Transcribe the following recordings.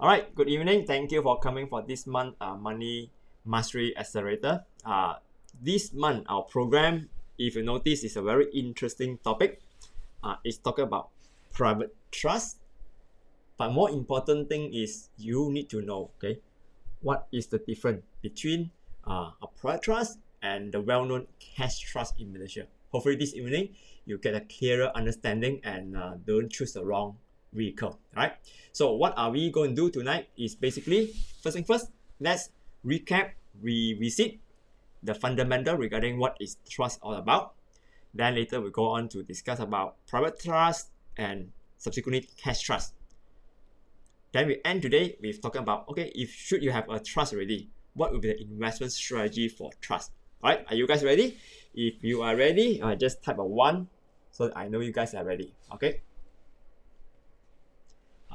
All right, good evening. Thank you for coming for this month Money Mastery Accelerator. This month, our program, if you notice, is a very interesting topic. It's talking about private trust. But more important thing is you need to know, okay, what is the difference between a private trust and the well-known cash trust in Malaysia. Hopefully this evening, you get a clearer understanding and don't choose the wrong vehicle. All right. So what are we going to do tonight is basically, first thing first, let's recap, revisit the fundamental regarding what is trust all about. Then later we go on to discuss about private trust and subsequently cash trust. Then we end today with talking about, okay, if should you have a trust already, what will be the investment strategy for trust? All right, are you guys ready? If you are ready, just type a 1 so that I know you guys are ready. Okay.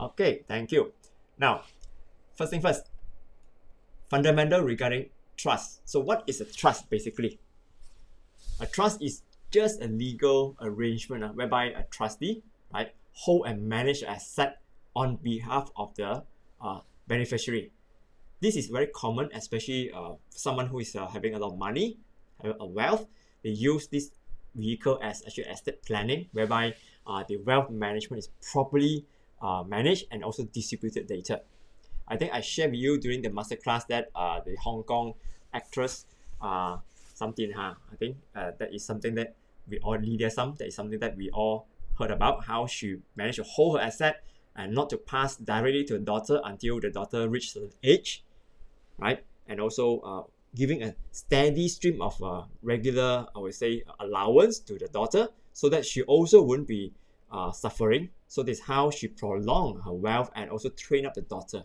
Okay, thank you. Now, first thing first, fundamental regarding trust. So what is a trust basically? A trust is just a legal arrangement whereby a trustee, right, hold and manage an asset on behalf of the beneficiary. This is very common, especially someone who is having a lot of money, a wealth. They use this vehicle as actually estate planning, whereby the wealth management is properly managed and also distributed later. I think I shared with you during the masterclass that the Hong Kong actress something I think that is something that we all Lydia that is something that we all heard about, how she managed to hold her asset and not to pass directly to the daughter until the daughter reached an age, right? And also giving a steady stream of regular, I would say, allowance to the daughter so that she also wouldn't be suffering. So this is how she prolonged her wealth and also train up the daughter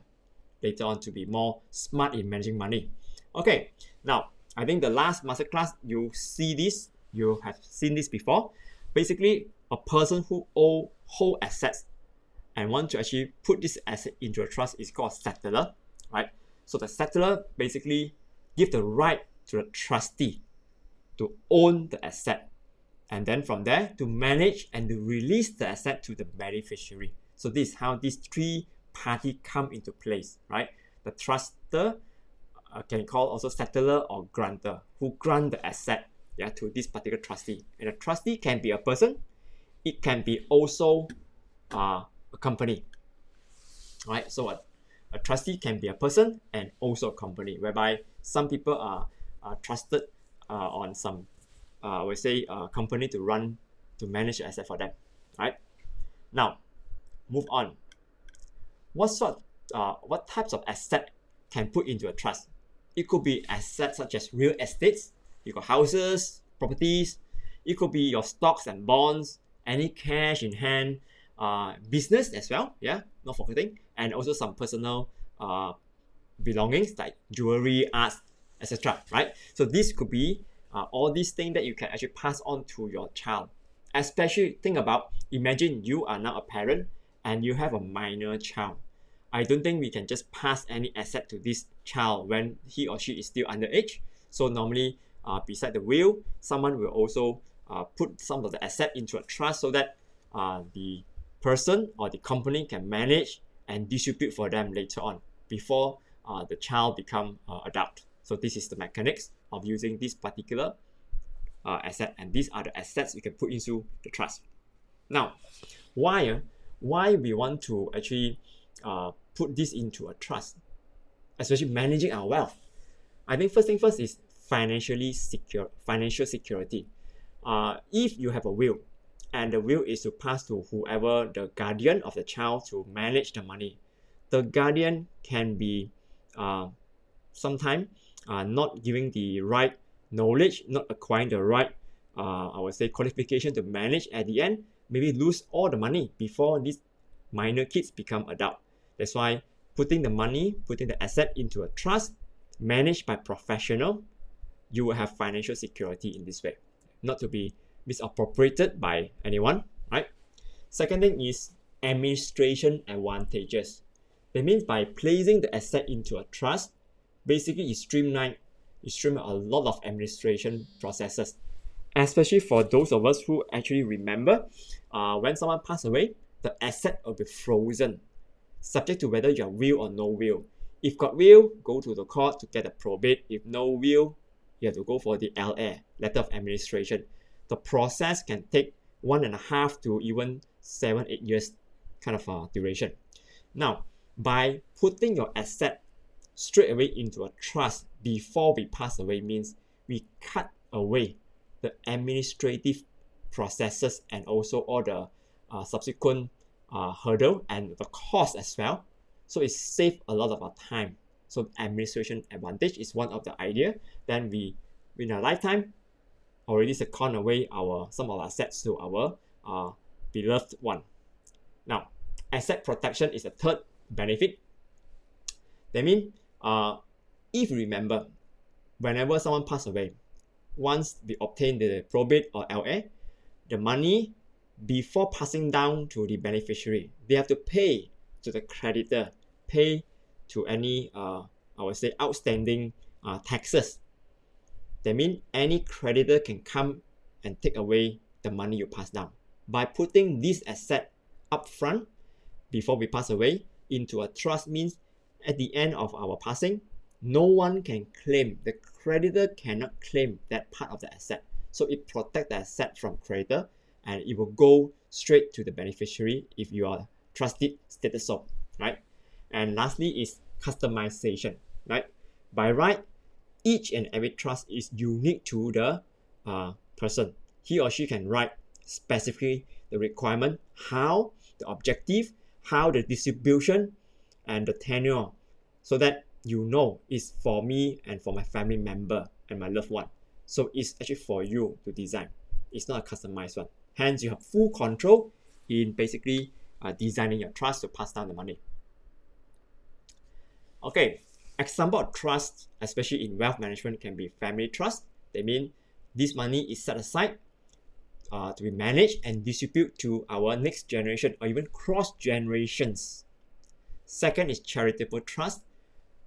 later on to be more smart in managing money. Okay, now I think the last masterclass you see this, you have seen this before. Basically, a person who hold assets and want to actually put this asset into a trust is called settler, right? So the settler basically give the right to the trustee to own the asset, and then from there to manage and to release the asset to the beneficiary. So this is how these three parties come into place, right? The truster can call also settler or grantor, who grant the asset to this particular trustee. And a trustee can be a person, it can be also a company, right? So a trustee can be a person and also a company, whereby some people are trusted on some we say company to manage the asset for them, right? Now, move on. What types of asset can put into a trust? It could be assets such as real estates. You got houses, properties. It could be your stocks and bonds, any cash in hand, business as well, not forgetting, and also some personal belongings like jewelry, arts, etc. Right? So this could be all these things that you can actually pass on to your child. Especially think about, imagine you are now a parent and you have a minor child. I don't think we can just pass any asset to this child when he or she is still underage. So normally, beside the will, someone will also put some of the asset into a trust so that the person or the company can manage and distribute for them later on before the child become adult. So this is the mechanics of using this particular asset, and these are the assets you can put into the trust. Now, why we want to actually put this into a trust, especially managing our wealth? I think first thing first is financial security. If you have a will, and the will is to pass to whoever the guardian of the child to manage the money, the guardian can be sometimes not giving the right knowledge, not acquiring the right I would say qualification to manage. At the end, maybe lose all the money before these minor kids become adult. That's why putting the asset into a trust managed by professional, you will have financial security in this way, not to be misappropriated by anyone, right? Second thing is administration advantages. That means by placing the asset into a trust, basically you streamline a lot of administration processes, especially for those of us who actually remember when someone passed away, the asset will be frozen. subject to whether you have will or no will. If got will, go to the court to get a probate. If no will, you have to go for the LA, letter of administration. The process can take 1.5 to even 7-8 years kind of duration. Now, by putting your asset straight away into a trust before we pass away means we cut away the administrative processes and also all the subsequent hurdle and the cost as well. So it saves a lot of our time. So administration advantage is one of the idea. Then we, in our lifetime, already second away some of our assets to our beloved one. Now, asset protection is a third benefit. That means, if you remember, whenever someone passes away, once we obtain the probate or LA, the money before passing down to the beneficiary, they have to pay to the creditor, pay to any, I would say, outstanding taxes. That means any creditor can come and take away the money you pass down. By putting this asset up front before we pass away into a trust means at the end of our passing, no one can claim, the creditor cannot claim that part of the asset. So it protects the asset from creditor and it will go straight to the beneficiary if you are trusted status so, right? And lastly is customization, right? By right, each and every trust is unique to the person. He or she can write specifically the requirement, how, the objective, how the distribution, and the tenure, so that you know it's for me and for my family member and my loved one. So it's actually for you to design. It's not a customized one. Hence, you have full control in basically designing your trust to pass down the money. Okay, example of trust, especially in wealth management, can be family trust. That means this money is set aside to be managed and distributed to our next generation or even cross generations. Second is charitable trust.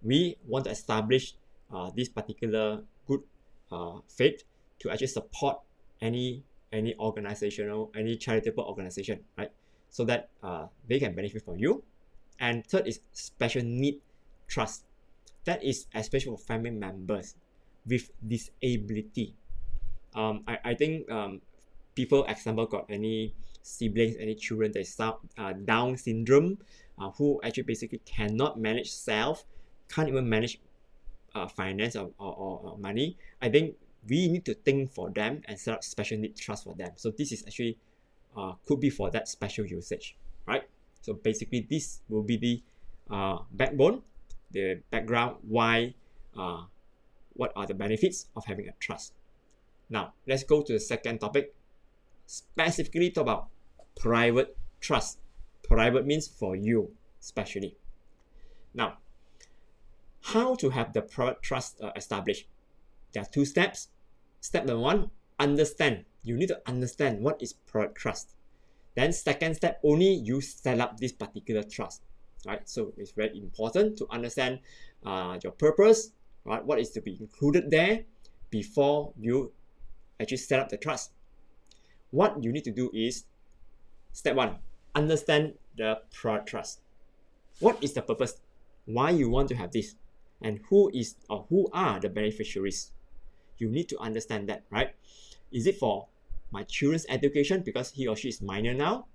We want to establish this particular good faith to actually support any organizational, any charitable organization, right? So that they can benefit from you. And third is special need trust. That is especially for family members with disability. I think people, example, got any siblings, any children that is Down syndrome, who actually basically cannot manage self, can't even manage finance or money. I think we need to think for them and set up special need trust for them. So this is actually could be for that special usage, right? So basically this will be the backbone, the background why what are the benefits of having a trust. Now let's go to the second topic, specifically talk about private trust. Private means for you especially. Now, how to have the private trust established? There are two steps. Step number one, understand. You need to understand what is private trust. Then second step, only you set up this particular trust, right? So it's very important to understand your purpose, right? What is to be included there before you actually set up the trust. What you need to do is, step one, understand the private trust. What is the purpose? Why you want to have this? And who are the beneficiaries? You need to understand that, right? Is it for my children's education because he or she is minor now?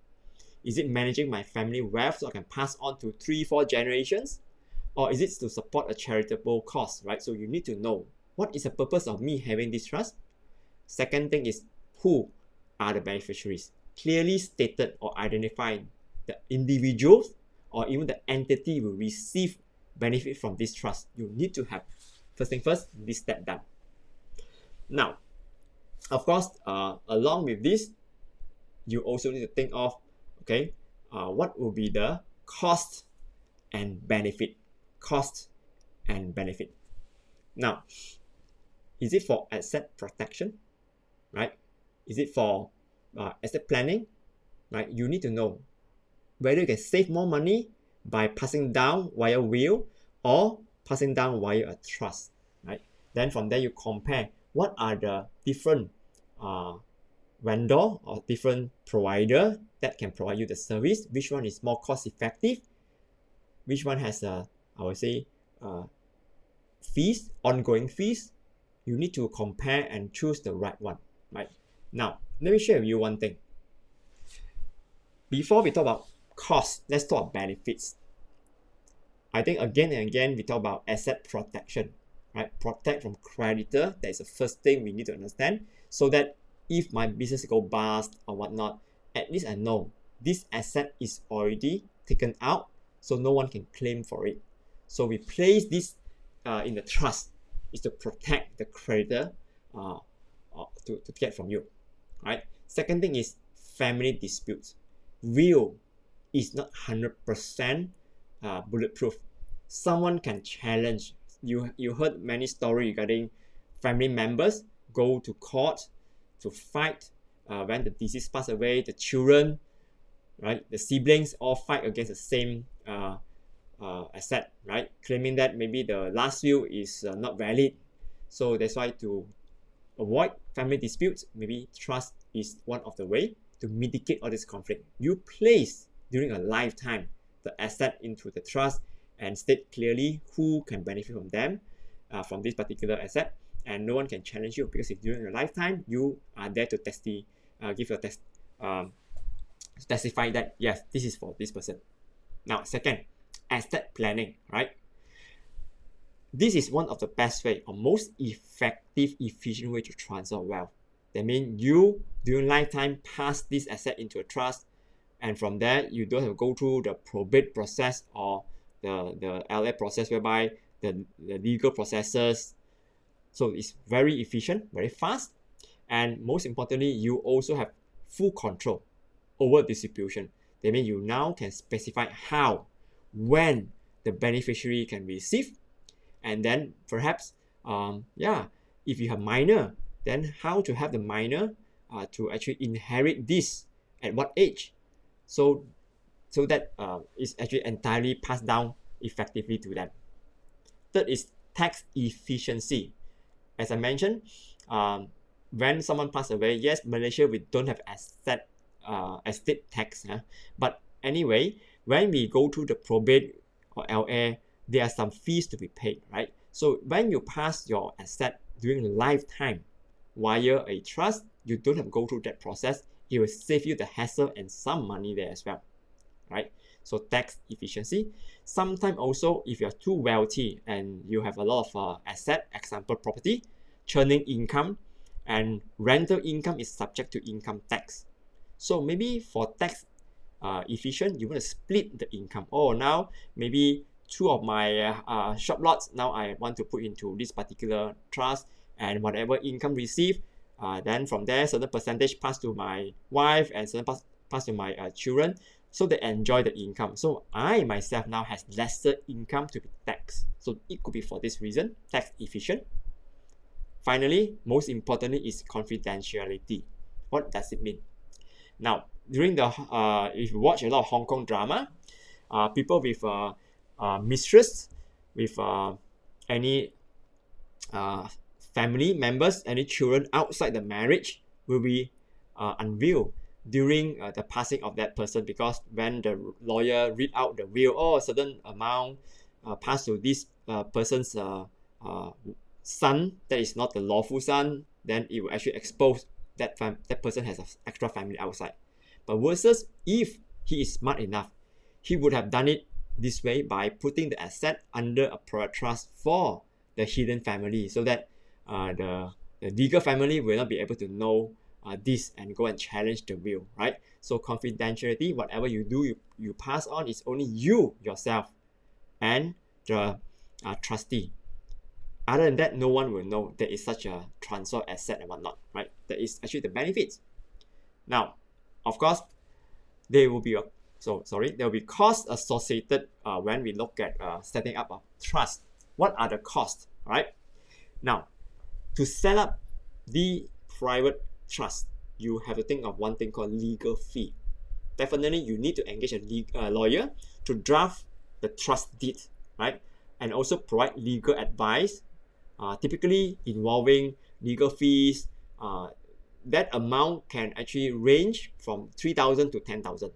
Is it managing my family wealth so I can pass on to 3-4 generations? Or is it to support a charitable cause, right? So you need to know what is the purpose of me having this trust. Second thing is, who are the beneficiaries? Clearly stated or identified the individuals or even the entity will receive benefit from this trust. You need to have, first thing first, this step done. Now, of course, along with this, you also need to think of, okay, what will be the cost and benefit? Cost and benefit. Now, is it for asset protection, right? Is it for asset planning, right? You need to know whether you can save more money by passing down via will or passing down via a trust, right? Then from there you compare what are the different vendor or different provider that can provide you the service, which one is more cost effective, which one has I would say fees, ongoing fees. You need to compare and choose the right one, right? Now, let me share with you one thing. Before we talk about cost, let's talk about benefits. I think again and again, we talk about asset protection, right? Protect from creditor. That is the first thing we need to understand, so that if my business go bust or whatnot, at least I know this asset is already taken out, so no one can claim for it. So we place this in the trust is to protect the creditor to get from you, right? Second thing is family disputes. Will is not 100% bulletproof. Someone can challenge. You heard many stories regarding family members go to court to fight when the deceased pass away. The children, right, the siblings all fight against the same asset, right, claiming that maybe the last will is not valid. So that's why, to avoid family disputes, maybe trust is one of the way to mitigate all this conflict. You place during a lifetime the asset into the trust and state clearly who can benefit from them, from this particular asset, and no one can challenge you, because if during your lifetime you are there to give your testify that yes, this is for this person. Now, second, asset planning, right? This is one of the best way or most effective, efficient way to transfer wealth. That means you, during lifetime, pass this asset into a trust, and from there, you don't have to go through the probate process or the LA process, whereby the legal processes. So it's very efficient, very fast, and most importantly, you also have full control over distribution. That means you now can specify how, when the beneficiary can receive, and then perhaps if you have minor, then how to have the minor to actually inherit this at what age, so that it's actually entirely passed down effectively to them. Third is tax efficiency. As I mentioned, when someone passes away, yes, Malaysia, we don't have estate tax, but anyway, when we go through the probate or LA, there are some fees to be paid, right? So when you pass your asset during lifetime via a trust, you don't have to go through that process. It will save you the hassle and some money there as well, right? So tax efficiency. Sometimes also, if you're too wealthy and you have a lot of asset, example property, churning income, and rental income is subject to income tax. So maybe for tax efficient, you want to split the income. Oh, now maybe two of my shop lots, now I want to put into this particular trust, and whatever income received, then from there, certain percentage pass to my wife and certain pass to my children, so they enjoy the income. So I myself now has lesser income to be taxed. So it could be for this reason, tax efficient. Finally, most importantly, is confidentiality. What does it mean? Now, during the if you watch a lot of Hong Kong drama, people with mistress, with any family members, any children outside the marriage will be unveiled during the passing of that person, because when the lawyer read out the will, a certain amount passed to this person's son that is not the lawful son, then it will actually expose that person has an extra family outside. But versus if he is smart enough, he would have done it this way by putting the asset under a private trust for the hidden family, so that the legal family will not be able to know this and go and challenge the will, right? So confidentiality, whatever you do, you pass on, is only you, yourself, and the trustee. Other than that, no one will know there is such a transfer asset and whatnot, right? That is actually the benefits. Now, of course, there will be costs associated when we look at setting up a trust. What are the costs, right? Now, to set up the private trust, you have to think of one thing called legal fee. Definitely, you need to engage a lawyer to draft the trust deed, right? And also provide legal advice, typically involving legal fees. That amount can actually range from 3,000 to 10,000.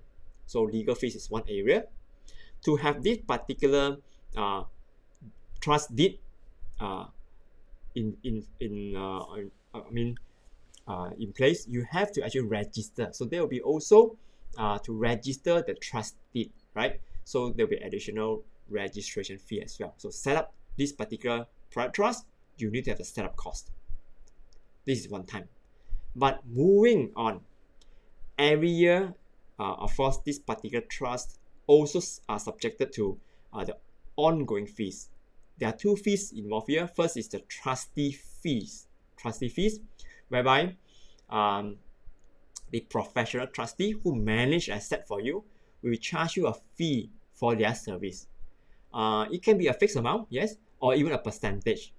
So legal fees is one area. to have this particular trust deed in place, you have to actually register. So there will be also to register the trust deed, right? So there will be additional registration fee as well. So set up this particular private trust, you need to have a setup cost. This is one time. But moving on, every year, of course, this particular trust also are subjected to the ongoing fees. There are two fees involved here. First is the trustee fees. Trustee fees, whereby the professional trustee who manage asset for you will charge you a fee for their service. It can be a fixed amount, yes, or even a percentage.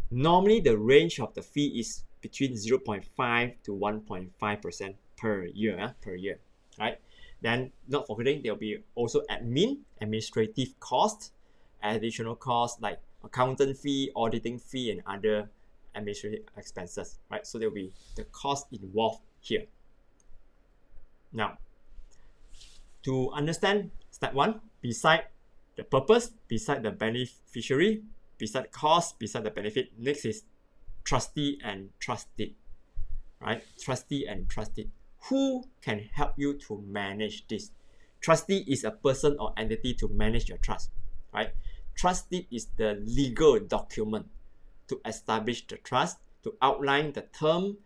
Normally, the range of the fee is between 0.5 to 1.5% per year, right? Then, not forgetting, there will be also administrative costs, additional costs like accountant fee, auditing fee, and other administrative expenses, right? So there will be the cost involved here. Now, to understand step one, beside the purpose, beside the beneficiary, beside the cost, beside the benefit, next is trustee and trust deed, right? Trustee and trust deed. Who can help you to manage this? Trustee is a person or entity to manage your trust, right? Trust deed is the legal document to establish the trust, to outline the term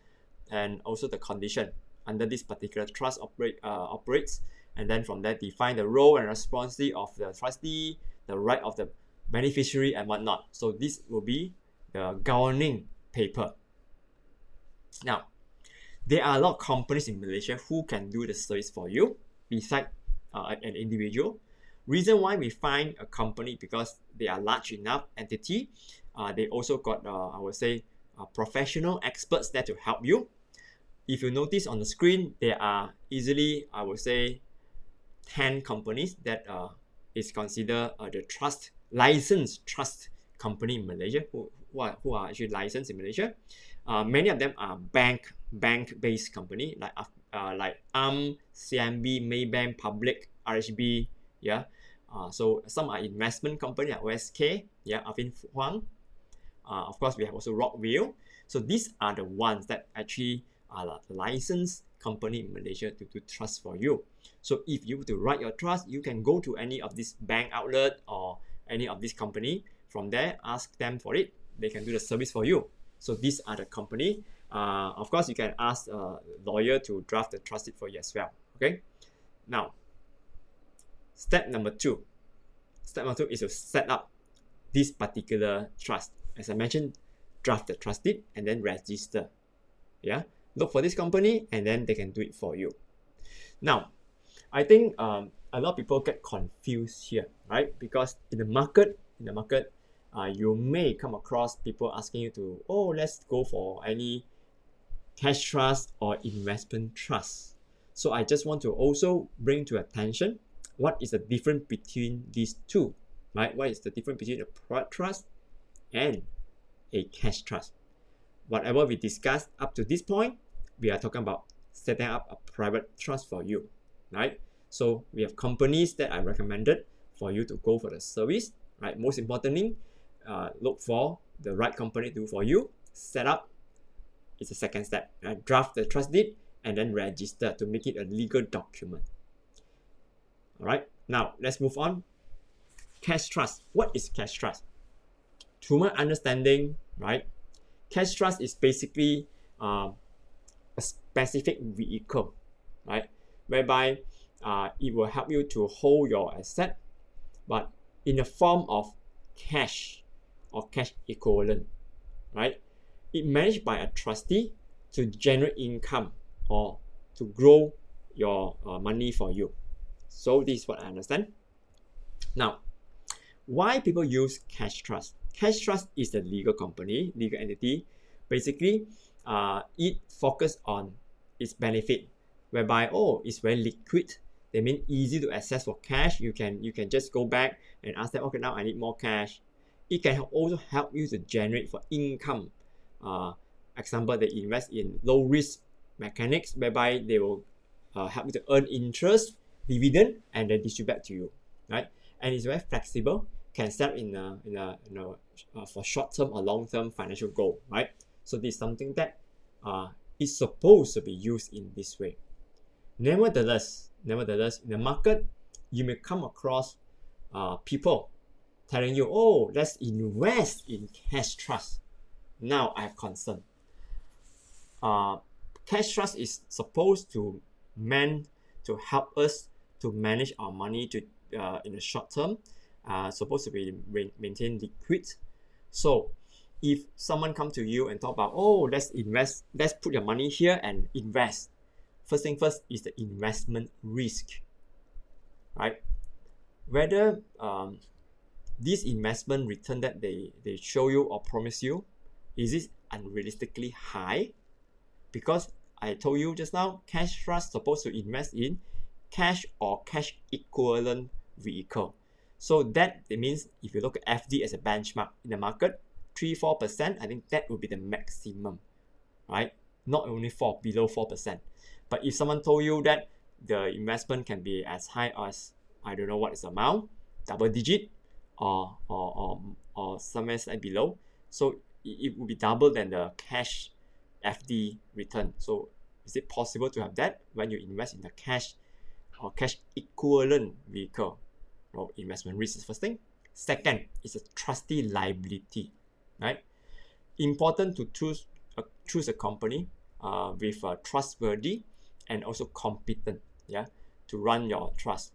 and also the condition under this particular trust operates, and then from there define the role and responsibility of the trustee, the right of the beneficiary and whatnot. So this will be the governing paper. Now, there are a lot of companies in Malaysia who can do the service for you beside an individual. Reason why we find a company, because they are large enough entity. They also got, I would say, professional experts there to help you. If you notice on the screen, there are easily, I would say, 10 companies that is considered the licensed trust company in Malaysia, who are actually licensed in Malaysia. Many of them are bank-based company like CIMB, Maybank, Public, RHB, yeah. So some are investment company like OSK, yeah, Avin Huang. Of course, we have also Rockville. So these are the ones that actually are the licensed company in Malaysia to do trust for you. So if you were to write your trust, you can go to any of this bank outlet or any of this company. From there, ask them for it. They can do the service for you. So these are the company. Of course, you can ask a lawyer to draft the trust deed for you as well. Okay. Now, step number two. Step number two is to set up this particular trust. As I mentioned, draft the trust deed and then register. Yeah. Look for this company and then they can do it for you. Now, I think a lot of people get confused here, right? Because in the market, you may come across people asking you to, oh, let's go for any cash trust or investment trust. So I just want to also bring to attention what is the difference between these two, right? What is the difference between a private trust and a cash trust? Whatever we discussed up to this point, we are talking about setting up a private trust for you, right? So we have companies that are recommended for you to go for the service, right? Most importantly, look for the right company to do for you. Set up is the second step. Right? Draft the trust deed and then register to make it a legal document. All right. Now let's move on. Cash trust. What is cash trust? To my understanding, right? Cash trust is basically a specific vehicle, right? Whereby it will help you to hold your asset, but in the form of cash or cash equivalent, right? It managed by a trustee to generate income or to grow your money for you. So this is what I understand. Now, why people use cash trust? Cash trust is a legal company, legal entity. Basically, it focuses on its benefit, whereby it's very liquid. They mean easy to access for cash. You can just go back and ask them, okay, now I need more cash. It can also help you to generate for income. Example, they invest in low risk mechanics, whereby they will help you to earn interest, dividend, and then distribute to you, right? and it's very flexible, can set in for short-term or long-term financial goal, right? So this is something that is supposed to be used in this way. Nevertheless, in the market, you may come across people telling you, oh, let's invest in cash trust. Now I have concern. Cash trust is supposed to meant to help us to manage our money to in the short term, supposed to be maintain liquid. So if someone come to you and talk about, oh, let's invest, let's put your money here and invest. First thing first is the investment risk, right? Whether this investment return that they show you or promise you, is it unrealistically high? Because I told you just now, cash trust supposed to invest in cash or cash equivalent vehicle. So that it means if you look at FD as a benchmark in the market, 3-4%, I think that would be the maximum, right? Not only below 4%. But if someone told you that the investment can be as high as, I don't know what is the amount, double digit or somewhere slightly below, so it would be double than the cash FD return. So is it possible to have that when you invest in the cash or cash equivalent vehicle? Well, investment risk is first thing. Second is a trustee liability, right? Important to choose a company with trustworthy and also competent, to run your trust.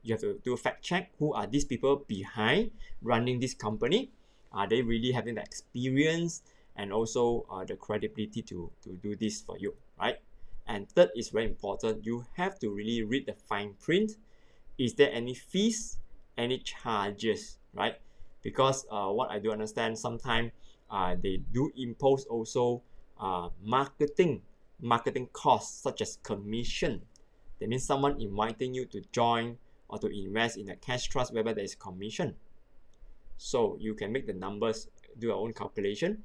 You have to do a fact check. Who are these people behind running this company? Are they really having the experience and also the credibility to do this for you, right? And third is very important. You have to really read the fine print. Is there any fees, any charges, right? Because what I do understand, sometimes they do impose also marketing costs such as commission. That means someone inviting you to join or to invest in a cash trust whereby there is commission. So you can make the numbers, do your own calculation.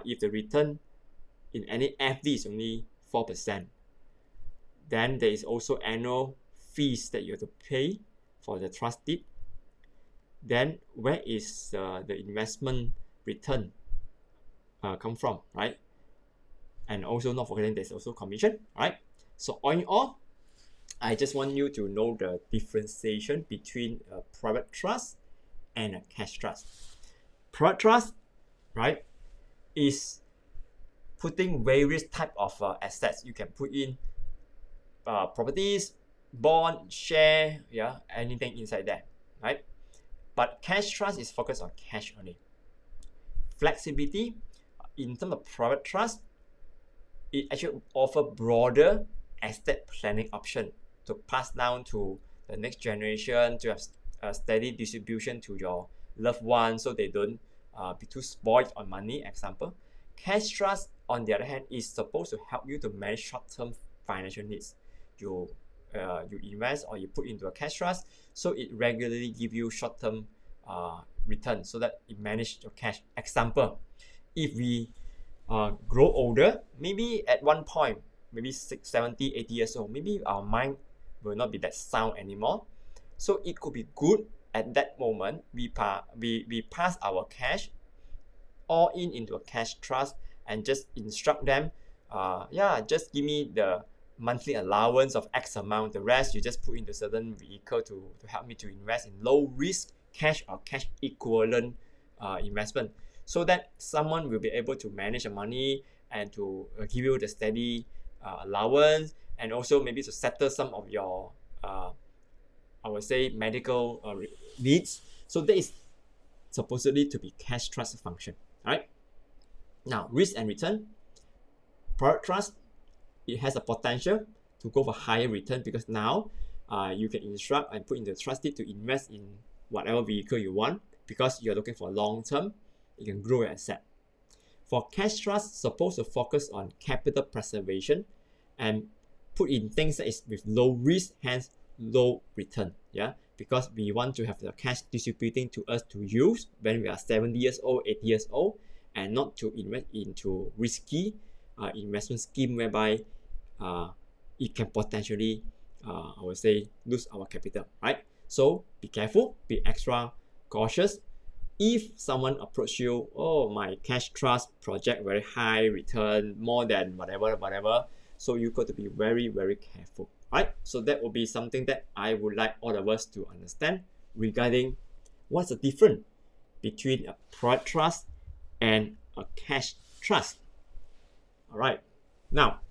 If the return in any FD is only 4%, then there is also annual fees that you have to pay for the trust deed. Then where is the investment return come from, right? And also not forgetting there's also commission, right? So all in all, I just want you to know the differentiation between a private trust and a cash trust. Private trust, right, is putting various type of assets. You can put in properties, bond, share, anything inside there, right? But cash trust is focused on cash only. Flexibility in terms of private trust, it actually offer broader estate planning option to pass down to the next generation, to have a steady distribution to your loved ones so they don't be too spoiled on money, example. Cash trust, on the other hand, is supposed to help you to manage short-term financial needs. You invest or you put into a cash trust, so it regularly give you short-term return so that it manage your cash. Example, if we grow older, maybe at one point, maybe 70, 80 years old, maybe our mind will not be that sound anymore. So it could be good at that moment, we pass our cash all into a cash trust and just instruct them, just give me the monthly allowance of X amount. The rest you just put into certain vehicle to help me to invest in low risk cash or cash equivalent investment, so that someone will be able to manage the money and to give you the steady allowance, and also maybe to settle some of your I would say medical needs. So that is supposedly to be cash trust function, right? Now, risk and return. Private trust, it has a potential to go for higher return because now you can instruct and put in the trust deed to invest in whatever vehicle you want because you're looking for long term. You can grow your asset. For cash trust, supposed to focus on capital preservation and put in things that is with low risk, hence low return, because we want to have the cash distributing to us to use when we are 70 years old, 80 years old, and not to invest into risky investment scheme whereby it can potentially I would say lose our capital, right? So be careful, be extra cautious. If someone approach you, oh, my cash trust project very high return, more than whatever, so you got to be very, very careful, right? So that will be something that I would like all of us to understand regarding what's the difference between a product trust and a cash trust. All right, now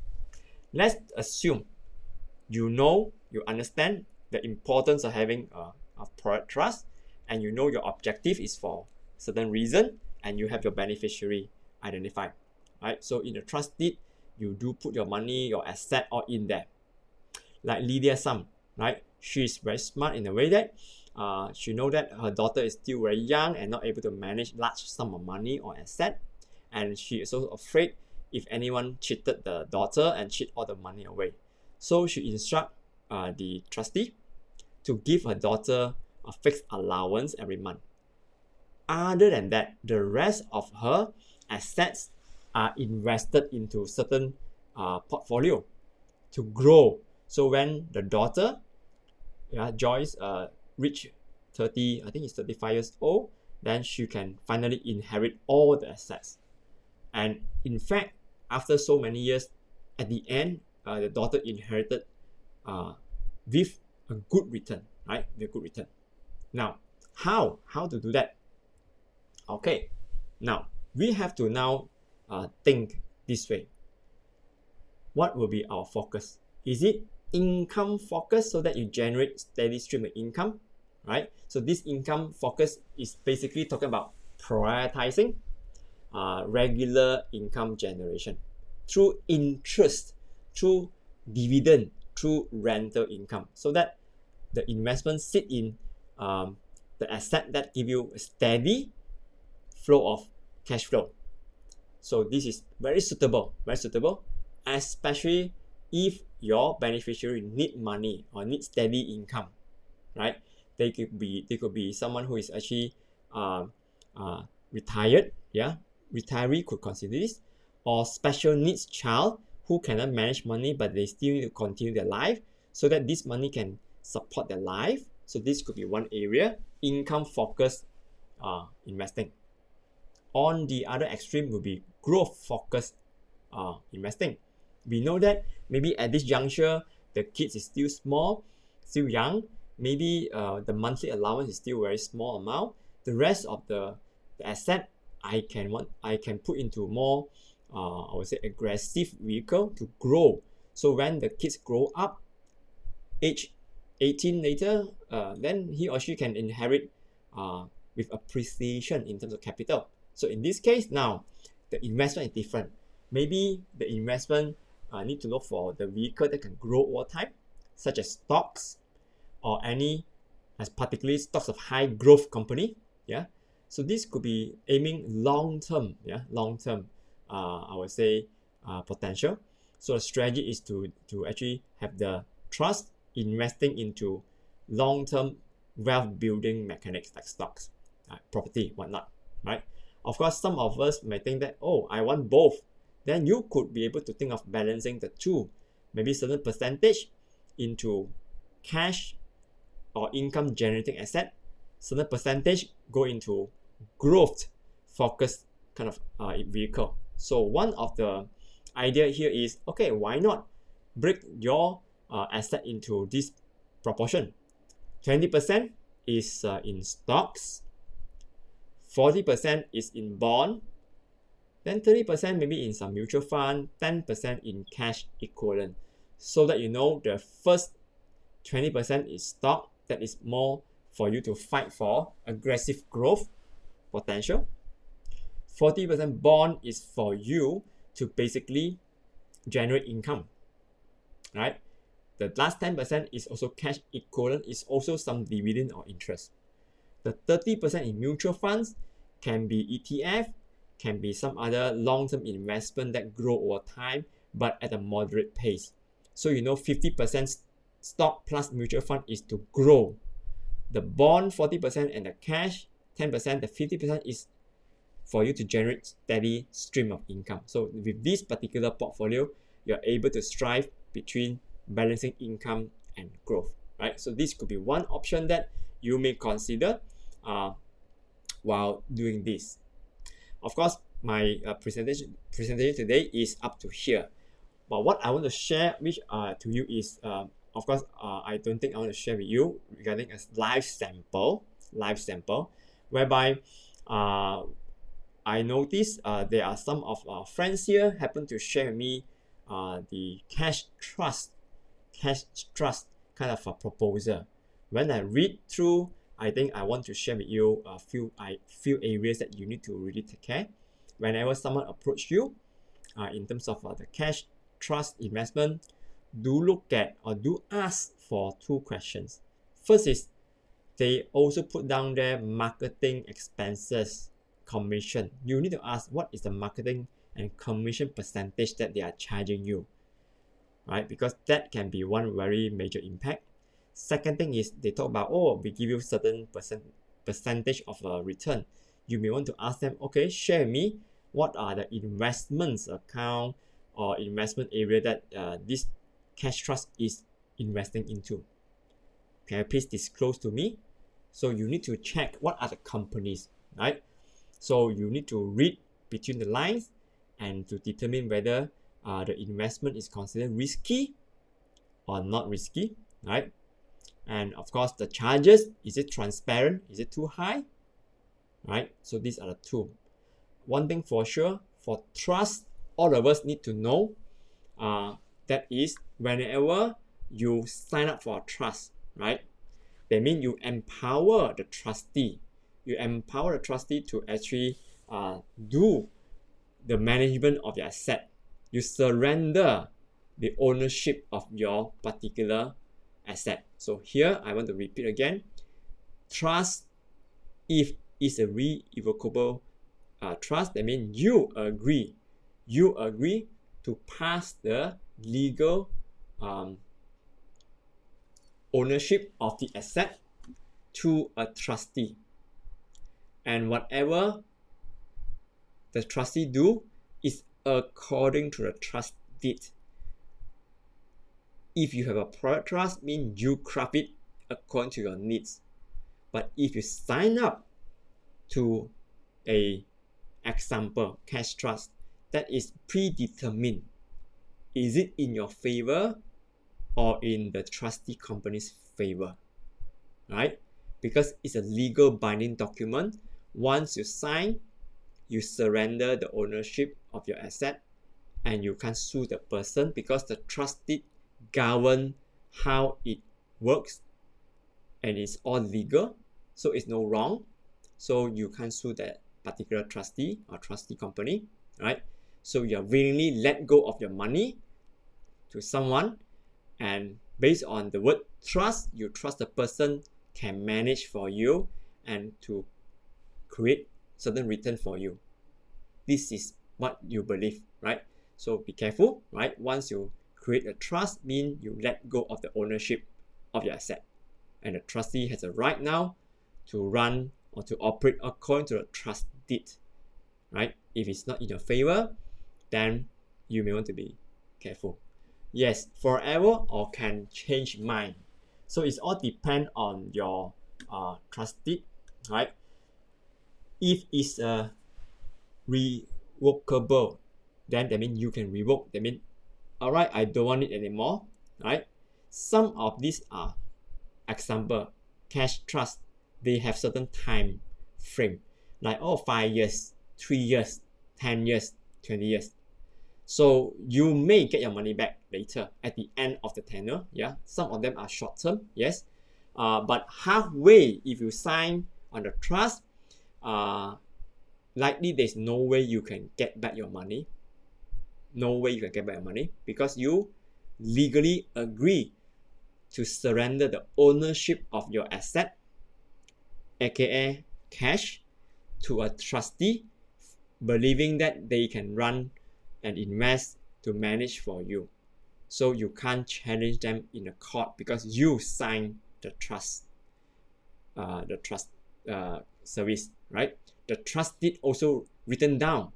let's assume you understand the importance of having a product trust, and you know your objective is for certain reason, and you have your beneficiary identified, right? So in the trust deed, you do put your money, your asset all in there. Like Lydia Sum, right? She's very smart in a way that she know that her daughter is still very young and not able to manage large sum of money or asset, and she is also afraid if anyone cheated the daughter and cheat all the money away. So she instruct the trustee to give her daughter a fixed allowance every month. Other than that, the rest of her assets are invested into certain portfolio to grow. So when the daughter, Joyce, reach 30, I think it's 35 years old, then she can finally inherit all the assets. And in fact, after so many years, at the end, the daughter inherited with a good return, right? With a good return. Now, how to do that? Okay, now we have to now think this way. What will be our focus? Is it income focus so that you generate steady stream of income, right? So this income focus is basically talking about prioritizing regular income generation through interest, through dividend, through rental income, so that the investment sit in the asset that give you a steady flow of cash flow. So this is very suitable, especially if your beneficiary need money or need steady income, right? They could be someone who is actually retired, retiree could consider this, or special needs child who cannot manage money but they still need to continue their life, so that this money can support their life. So this could be one area, income focused investing. On the other extreme will be growth focused investing. We know that maybe at this juncture the kids is still small, still young, maybe the monthly allowance is still very small amount. The rest of the asset I can put into more I would say aggressive vehicle to grow. So when the kids grow up, age 18 later, then he or she can inherit with appreciation in terms of capital. So in this case, now the investment is different. Maybe the investment need to look for the vehicle that can grow over time, such as stocks or particularly stocks of high growth company. So this could be aiming long term, I would say potential. So the strategy is to actually have the trust investing into long-term wealth building mechanics like stocks, property, whatnot, right? Of course, some of us may think that, oh, I want both. Then you could be able to think of balancing the two. Maybe certain percentage into cash or income generating asset, certain percentage go into growth focused kind of vehicle. So one of the idea here is, okay, why not break your asset into this proportion? 20% is in stocks, 40% is in bond, then 30% maybe in some mutual fund, 10% in cash equivalent, so that you know the first 20% is stock, that is more for you to fight for aggressive growth potential. 40% bond is for you to basically generate income, right? The last 10% is also cash equivalent, is also some dividend or interest. The 30% in mutual funds can be ETF, can be some other long-term investment that grow over time but at a moderate pace. So 50% stock plus mutual fund is to grow. The bond 40% and the cash 10%, the 50% is for you to generate steady stream of income. So with this particular portfolio, you're able to strive between balancing income and growth. right? So this could be one option that you may consider while doing this. Of course, my presentation today is up to here. But what I want to share to you is, of course, I don't think I want to share with you regarding a live sample, whereby I noticed there are some of our friends here happen to share with me the cash trust kind of a proposal. When I read through, I think I want to share with you a few areas that you need to really take care. Whenever someone approach you in terms of the cash trust investment, do look at or do ask for two questions. First is, they also put down their marketing expenses, commission. You need to ask what is the marketing and commission percentage that they are charging you, right? Because that can be one very major impact. Second thing is, they talk about, oh, we give you certain percentage of a return. You may want to ask them, okay, share with me what are the investments account or investment area that this cash trust is investing into. Can you please disclose to me? So you need to check what are the companies, right? So you need to read between the lines and to determine whether the investment is considered risky or not risky, right? And of course, the charges, is it transparent? Is it too high? Right? So these are the two. One thing for sure, for trust, all of us need to know that is, whenever you sign up for a trust, right? That means you empower the trustee. You empower the trustee to actually do the management of your asset. You surrender the ownership of your particular asset. So here I want to repeat again. Trust, if it's a re-evocable trust, that means you agree to pass the legal ownership of the asset to a trustee, and whatever the trustee do is according to the trust deed. If you have a private trust, means you craft it according to your needs. But if you sign up to a example cash trust that is predetermined, is it in your favor or in the trustee company's favor, right? Because it's a legal binding document. Once you sign, you surrender the ownership of your asset, and you can't sue the person because the trustee govern how it works, and it's all legal, so it's no wrong. So you can't sue that particular trustee or trustee company, right? So you are willingly let go of your money to someone, and based on the word trust, you trust the person can manage for you and to create certain return for you. This is what you believe, right? So be careful, right? Once you create a trust, mean you let go of the ownership of your asset, and the trustee has a right now to run or to operate according to the trust deed, right? If it's not in your favor, then you may want to be careful. Yes, forever or can change mind. So it's all depend on your trust deed, right? If it's revocable, then that means you can revoke. That means, all right, I don't want it anymore, right? Some of these are example cash trust. They have certain time frame, like 5 years, 3 years, 10 years, 20 years. So you may get your money back later at the end of the tenure. Yeah, some of them are short term, yes, but halfway, if you sign on the trust, likely there's no way you can get back your money. No way you can get back your money because you legally agree to surrender the ownership of your asset, aka cash, to a trustee, believing that they can run and invest to manage for you. So you can't challenge them in the court because you signed the trust service, right? The trust deed also written down.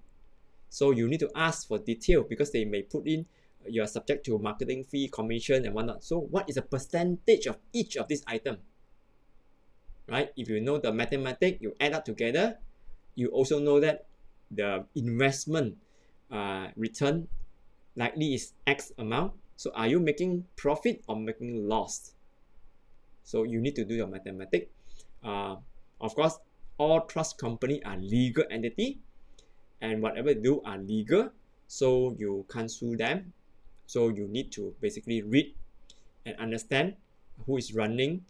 So you need to ask for detail because they may put in you are subject to marketing fee, commission, and whatnot. So what is a percentage of each of these items? Right? If you know the mathematics, you add up together, you also know that the investment return likely is X amount. So are you making profit or making loss? So you need to do your mathematics. Of course, all trust company are legal entity, and whatever they do are legal, so you can't sue them. So you need to basically read and understand who is running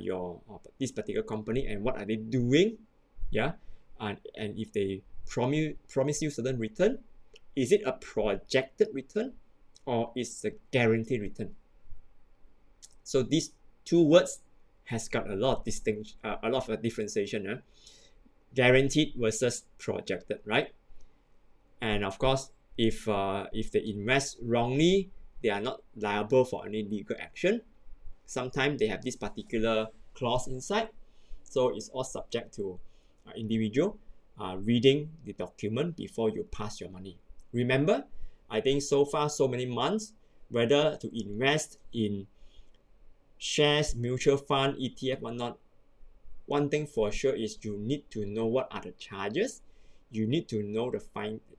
your this particular company and what are they doing, yeah, and if they promise you certain return, is it a projected return or is a guaranteed return? So these two words has got a lot of distinction, a lot of differentiation. Guaranteed versus projected, right? And of course, if they invest wrongly, they are not liable for any legal action. Sometimes they have this particular clause inside, so it's all subject to individual reading the document before you pass your money. Remember, I think so far so many months, whether to invest in shares, mutual fund, ETF, whatnot, one thing for sure is you need to know what are the charges. You need to know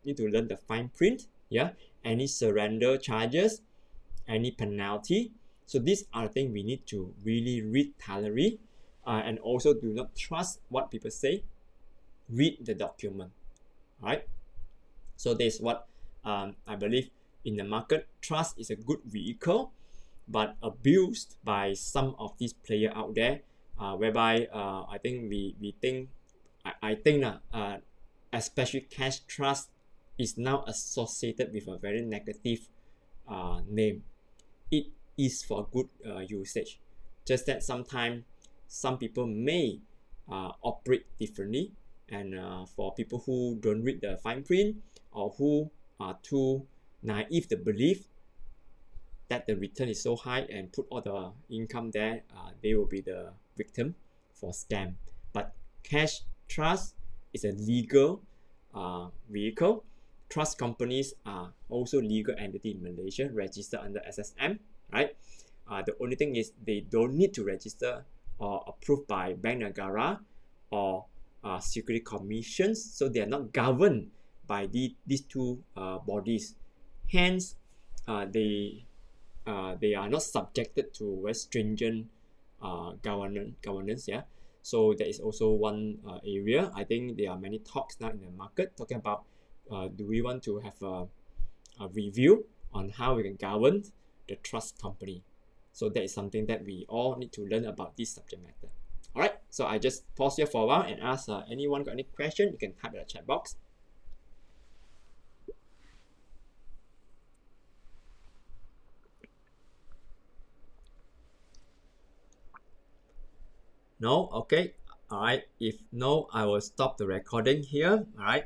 need to learn the fine print, yeah, any surrender charges, any penalty. So these are things we need to really read thoroughly, and also do not trust what people say. Read the document, right? So this is what I believe in the market. Trust is a good vehicle, but abused by some of these players out there, whereby I think we think I think especially cash trust is now associated with a very negative name. It is for good usage, just that sometimes some people may operate differently, and for people who don't read the fine print or who are too naive to believe that the return is so high and put all the income there, they will be the victim for scam. But cash trust is a legal vehicle. Trust companies are also legal entity in Malaysia, registered under SSM, right? The only thing is they don't need to register or approved by Bank Negara or security commissions, so they are not governed by these two bodies. Hence, they are not subjected to very stringent governance. Yeah, so that is also one area. I think there are many talks now in the market talking about do we want to have a review on how we can govern the trust company. So that is something that we all need to learn about this subject matter. All right, so I just pause here for a while and ask anyone got any question, you can type in the chat box. No? Okay. All right. If no, I will stop the recording here. All right.